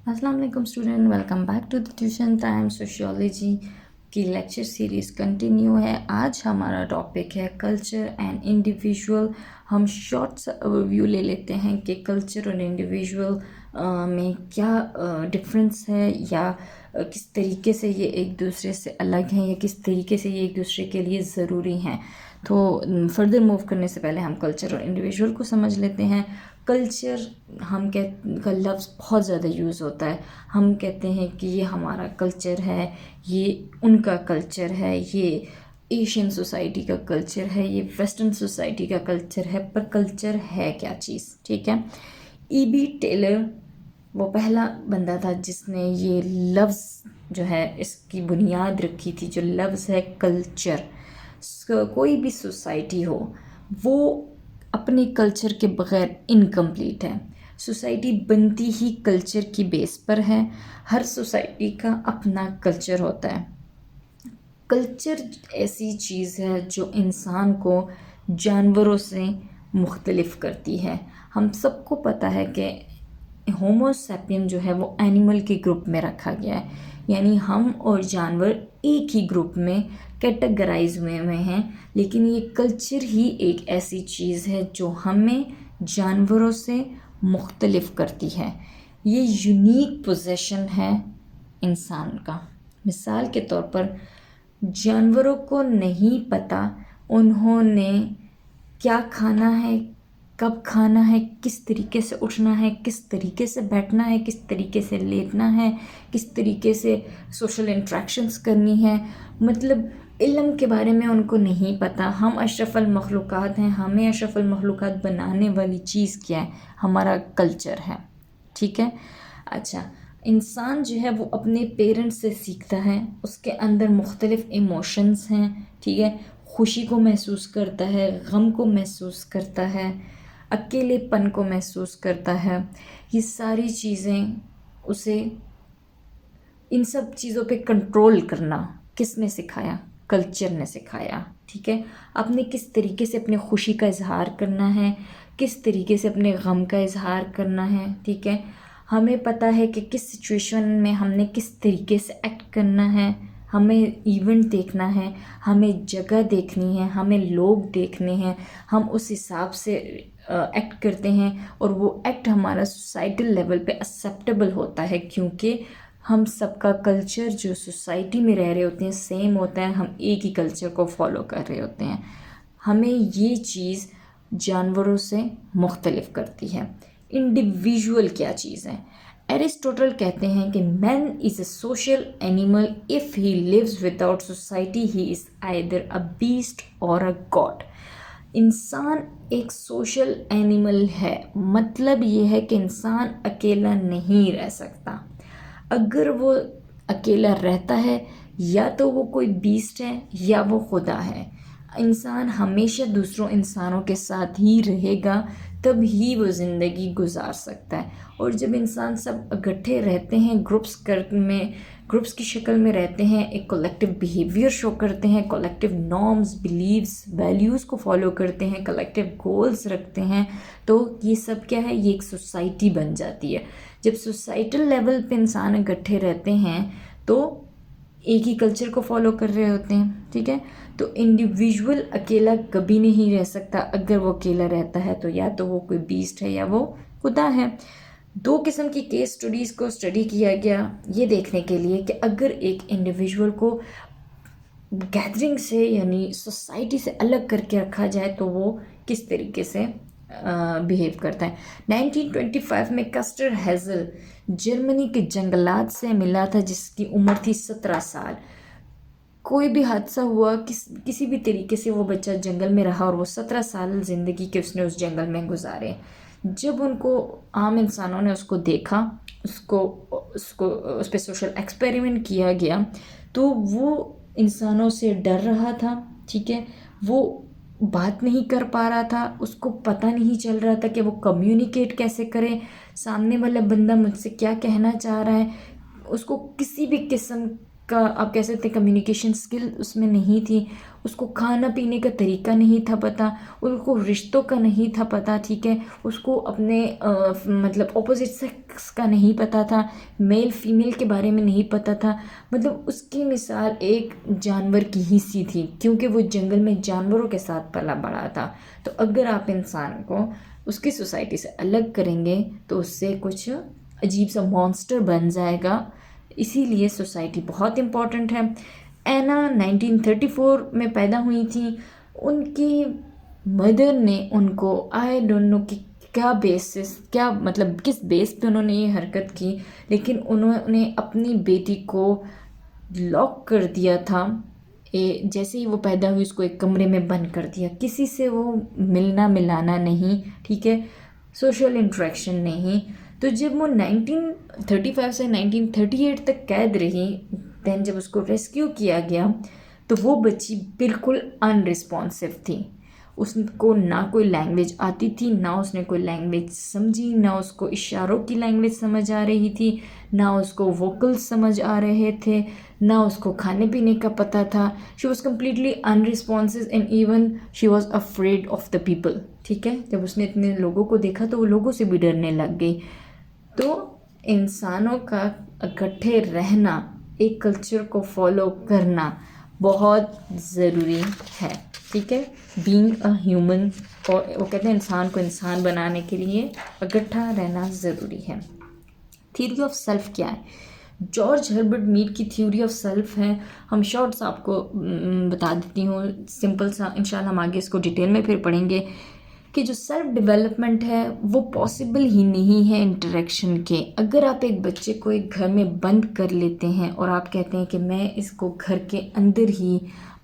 अस्सलाम वालेकुम student, welcome back to the tuition time. Sociology की लेक्चर सीरीज़ कंटिन्यू है। आज हमारा टॉपिक है कल्चर एंड इंडिविजुअल। हम शॉर्ट सा ओवरव्यू ले लेते हैं कि कल्चर और इंडिविजुअल में क्या डिफरेंस है, या किस तरीके से ये एक दूसरे से अलग हैं, या किस तरीके से ये एक दूसरे के लिए ज़रूरी हैं। तो फर्दर मूव करने से पहले हम कल्चर और इंडिविजुअल को समझ लेते हैं। कल्चर हम का लफ्ज़ बहुत ज़्यादा यूज़ होता है। हम कहते हैं कि ये हमारा कल्चर है, ये उनका कल्चर है, ये एशियन सोसाइटी का कल्चर है, ये वेस्टर्न सोसाइटी का कल्चर है। पर कल्चर है क्या चीज़, ठीक है। ईबी टेलर वो पहला बंदा था जिसने ये लफ्ज़ जो है इसकी बुनियाद रखी थी। जो लफ्ज़ है कल्चर, कोई भी सोसाइटी हो वो अपने कल्चर के बग़ैर इनकम्प्लीट है। सोसाइटी बनती ही कल्चर की बेस पर है। हर सोसाइटी का अपना कल्चर होता है। कल्चर ऐसी चीज़ है जो इंसान को जानवरों से मुख्तलिफ करती है। हम सबको पता है कि होमो सैपियन जो है वो एनिमल के ग्रुप में रखा गया है, यानी हम और जानवर एक ही ग्रुप में कैटेगराइज हुए हैं। लेकिन ये कल्चर ही एक ऐसी चीज़ है जो हमें जानवरों से मुख्तलिफ करती है। ये यूनिक पोजेशन है इंसान का। मिसाल के तौर पर जानवरों को नहीं पता उन्होंने क्या खाना है, कब खाना है, किस तरीके से उठना है, किस तरीके से बैठना है, किस तरीके से लेटना है, किस तरीके से सोशल इंट्रैक्शंस करनी है। मतलब इल्म के बारे में उनको नहीं पता। हम अशरफुल मखलूक़ात हैं। हमें अशरफुल मखलूक़ात बनाने वाली चीज़ क्या है? हमारा कल्चर है, ठीक है। अच्छा, इंसान जो है वो अपने पेरेंट्स से सीखता है। उसके अंदर मुख्तलिफ़ इमोशंस हैं, ठीक है। खुशी को महसूस करता है, गम को महसूस करता है, अकेलेपन को महसूस करता है। ये सारी चीज़ें उसे, इन सब चीज़ों पे कंट्रोल करना किसने सिखाया? कल्चर ने सिखाया, ठीक है। आपने किस तरीके से अपने खुशी का इजहार करना है, किस तरीके से अपने गम का इजहार करना है, ठीक है। हमें पता है कि किस सिचुएशन में हमने किस तरीके से एक्ट करना है। हमें इवेंट देखना है, हमें जगह देखनी है, हमें लोग देखने हैं। हम उस हिसाब से एक्ट करते हैं और वो एक्ट हमारा सोसाइटल लेवल पे एक्सेप्टेबल होता है, क्योंकि हम सबका कल्चर जो सोसाइटी में रह रहे होते हैं सेम होता है। हम एक ही कल्चर को फॉलो कर रहे होते हैं। हमें ये चीज़ जानवरों से मुख्तलिफ करती है। इंडिविजुअल क्या चीज़ है? एरिस्टोटल कहते हैं कि man is a social animal. If he lives without society he is either a beast or a God. इंसान एक सोशल एनिमल है। मतलब ये है कि इंसान अकेला नहीं रह सकता। अगर वो अकेला रहता है या तो वो कोई बीस्ट है या वो खुदा है। इंसान हमेशा दूसरों इंसानों के साथ ही रहेगा, तब ही वो ज़िंदगी गुजार सकता है। और जब इंसान सब इकट्ठे रहते हैं, ग्रुप्स की शक्ल में रहते हैं, एक कलेक्टिव बिहेवियर शो करते हैं, कलेक्टिव नॉर्म्स, बिलीव्स, वैल्यूज़ को फॉलो करते हैं, कलेक्टिव गोल्स रखते हैं, तो ये सब क्या है? ये एक सोसाइटी बन जाती है। जब सोसाइटल लेवल पे इंसान इकट्ठे रहते हैं तो एक ही कल्चर को फॉलो कर रहे होते हैं, ठीक है। तो इंडिविजुअल अकेला कभी नहीं रह सकता। अगर वो अकेला रहता है तो या तो वो कोई बीस्ट है या वो खुदा है। दो किस्म की केस स्टडीज़ को स्टडी किया गया ये देखने के लिए कि अगर एक इंडिविजुअल को गैदरिंग से यानी सोसाइटी से अलग करके रखा जाए तो वो किस तरीके से बिहेव करता है। 1925 में कस्टर हेज़ल जर्मनी के जंगलात से मिला था, जिसकी उम्र थी 17 साल। कोई भी हादसा हुआ, किसी भी तरीके से वो बच्चा जंगल में रहा और वो 17 साल ज़िंदगी के उसने उस जंगल में गुजारे। जब उनको आम इंसानों ने उसको देखा, उसको उसको उस पर सोशल एक्सपेरिमेंट किया गया, तो वो इंसानों से डर रहा था, ठीक है। वो बात नहीं कर पा रहा था, उसको पता नहीं चल रहा था कि वो कम्युनिकेट कैसे करे, सामने वाला बंदा मुझसे क्या कहना चाह रहा है। उसको किसी भी किस्म का आप कह सकते हैं कम्युनिकेशन स्किल उसमें नहीं थी, उसको खाना पीने का तरीका नहीं था पता, उनको रिश्तों का नहीं था पता, ठीक है, उसको अपने मतलब ऑपोजिट सेक्स का नहीं पता था, मेल फीमेल के बारे में नहीं पता था। मतलब उसकी मिसाल एक जानवर की ही सी थी, क्योंकि वो जंगल में जानवरों के साथ पला बड़ा था। तो अगर आप इंसान को उसकी सोसाइटी से अलग करेंगे तो उससे कुछ अजीब सा मॉन्स्टर बन जाएगा। इसीलिए सोसाइटी बहुत इम्पॉर्टेंट है। एना 1934 में पैदा हुई थी। उनकी मदर ने उनको आई डोंट नो कि क्या बेसिस, क्या मतलब किस बेस पे उन्होंने ये हरकत की, लेकिन उन्होंने अपनी बेटी को लॉक कर दिया था। जैसे ही वो पैदा हुई उसको एक कमरे में बंद कर दिया, किसी से वो मिलना मिलाना नहीं, ठीक है, सोशल इंटरेक्शन नहीं। तो जब वो 1935 से 1938 तक कैद रही, दैन जब उसको रेस्क्यू किया गया तो वो बच्ची बिल्कुल अनरिस्पॉन्सिव थी। उसको ना कोई लैंग्वेज आती थी, ना उसने कोई लैंग्वेज समझी, ना उसको इशारों की लैंग्वेज समझ आ रही थी, ना उसको वोकल्स समझ आ रहे थे, ना उसको खाने पीने का पता था। She was completely unresponsive and even she was afraid of the people, ठीक है। जब उसने इतने लोगों को देखा तो वो लोगों से भी डरने लग गई। तो इंसानों का इकट्ठे रहना, एक कल्चर को फॉलो करना बहुत ज़रूरी है, ठीक है। बीइंग अ ह्यूमन, और वो कहते हैं इंसान को इंसान बनाने के लिए इकट्ठा रहना ज़रूरी है। थ्योरी ऑफ सेल्फ क्या है? जॉर्ज हर्बर्ट मीड की थ्योरी ऑफ सेल्फ है। हम शॉर्ट्स आपको बता देती हूँ, सिंपल सा, इंशाल्लाह हम आगे इसको डिटेल में फिर पढ़ेंगे कि जो सेल्फ डेवलपमेंट है वो पॉसिबल ही नहीं है इंटरेक्शन के। अगर आप एक बच्चे को एक घर में बंद कर लेते हैं और आप कहते हैं कि मैं इसको घर के अंदर ही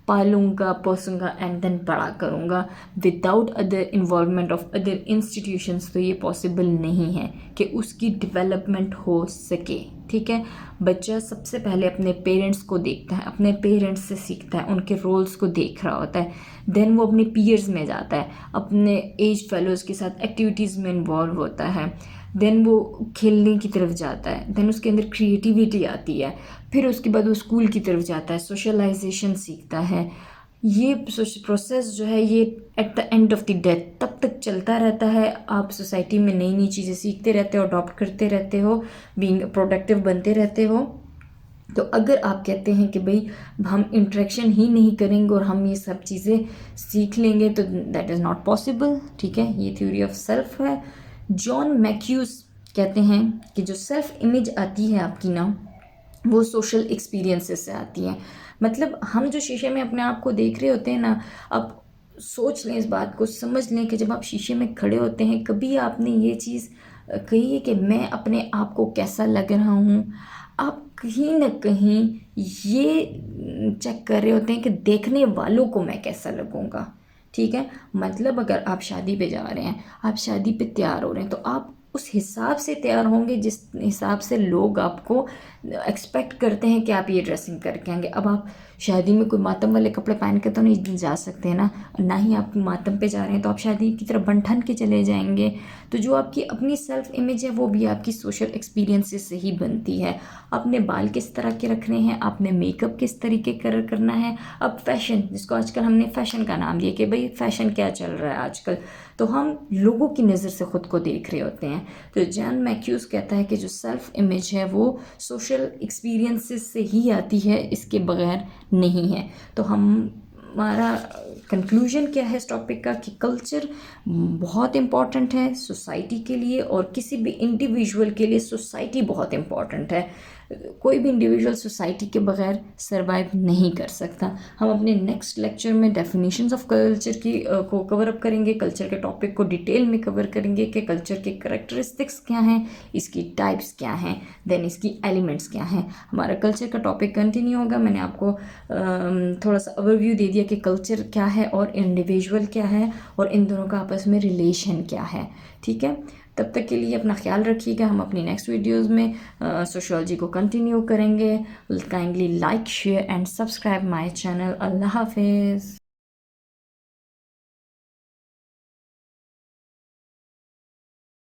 पालूंगा पोसूंगा एंड देन बड़ा करूंगा without other involvement of other institutions, तो ये पॉसिबल नहीं है कि उसकी डेवलपमेंट हो सके, ठीक है। बच्चा सबसे पहले अपने पेरेंट्स को देखता है, अपने पेरेंट्स से सीखता है, उनके रोल्स को देख रहा होता है, देन वो अपने पीयर्स में जाता है, अपने एज फेलोज़ के साथ एक्टिविटीज़ में इन्वॉल्व होता है, देन वो खेलने की तरफ जाता है, देन उसके अंदर क्रिएटिविटी आती है, फिर उसके बाद वो स्कूल की तरफ जाता है, सोशलाइजेशन सीखता है। ये प्रोसेस जो है ये at the end of the death तब तक चलता रहता है। आप सोसाइटी में नई नई चीज़ें सीखते रहते हो, अडॉप्ट करते रहते हो, बीइंग प्रोडक्टिव बनते रहते हो। तो अगर आप कहते हैं कि भाई हम इंटरेक्शन ही नहीं करेंगे और हम ये सब चीज़ें सीख लेंगे, तो दैट इज़ नॉट पॉसिबल, ठीक है। ये थ्योरी ऑफ सेल्फ है। जॉन मैक्यूज कहते हैं कि जो सेल्फ इमेज आती है आपकी ना, वो सोशल एक्सपीरियंसेस से आती है। मतलब हम जो शीशे में अपने आप को देख रहे होते हैं ना, आप सोच लें, इस बात को समझ लें कि जब आप शीशे में खड़े होते हैं, कभी आपने ये चीज़ कही है कि मैं अपने आप को कैसा लग रहा हूँ? आप कहीं ना कहीं ये चेक कर रहे होते हैं कि देखने वालों को मैं कैसा लगूंगा, ठीक है। मतलब अगर आप शादी पे जा रहे हैं, आप शादी पे तैयार हो रहे हैं, तो आप उस हिसाब से तैयार होंगे जिस हिसाब से लोग आपको एक्सपेक्ट करते हैं कि आप ये ड्रेसिंग करके आएंगे। अब आप शादी में कोई मातम वाले कपड़े पहन के तो नहीं जा सकते ना, ना ही आप मातम पे जा रहे हैं तो आप शादी की तरफ बन ठन के चले जाएंगे। तो जो आपकी अपनी सेल्फ इमेज है वो भी आपकी सोशल एक्सपीरियंसेस से ही बनती है। आपने बाल किस तरह के रखने हैं, आपने मेकअप किस तरीके करना है। अब फैशन, जिसको आजकल हमने फैशन का नाम दिया कि भाई फैशन क्या चल रहा है आजकल, तो हम लोगों की नज़र से ख़ुद को देख रहे होते हैं। तो जॉन मैक्यूज कहता है कि जो सेल्फ इमेज है वो सोशल एक्सपीरियंसेस से ही आती है, इसके बगैर नहीं है। तो हमारा कंक्लूजन क्या है इस टॉपिक का कि कल्चर बहुत इम्पॉर्टेंट है सोसाइटी के लिए, और किसी भी इंडिविजुअल के लिए सोसाइटी बहुत इम्पॉर्टेंट है। कोई भी इंडिविजुअल सोसाइटी के बगैर सरवाइव नहीं कर सकता। हम अपने नेक्स्ट लेक्चर में डेफिनेशंस ऑफ कल्चर की को कवर अप करेंगे, कल्चर के टॉपिक को डिटेल में कवर करेंगे कि कल्चर के करैक्टरिस्टिक्स क्या हैं, इसकी टाइप्स क्या हैं, देन इसकी एलिमेंट्स क्या हैं। हमारा कल्चर का टॉपिक कंटिन्यू होगा। मैंने आपको थोड़ा सा ओवरव्यू दे दिया कि कल्चर क्या है और इंडिविजुअल क्या है, और इन दोनों का आपस में रिलेशन क्या है, ठीक है। तब तक के लिए अपना ख्याल रखिएगा। हम अपनी नेक्स्ट वीडियोस में सोशियोलॉजी को कंटिन्यू करेंगे। Kindly like share and subscribe my channel. अल्लाह हाफिज़।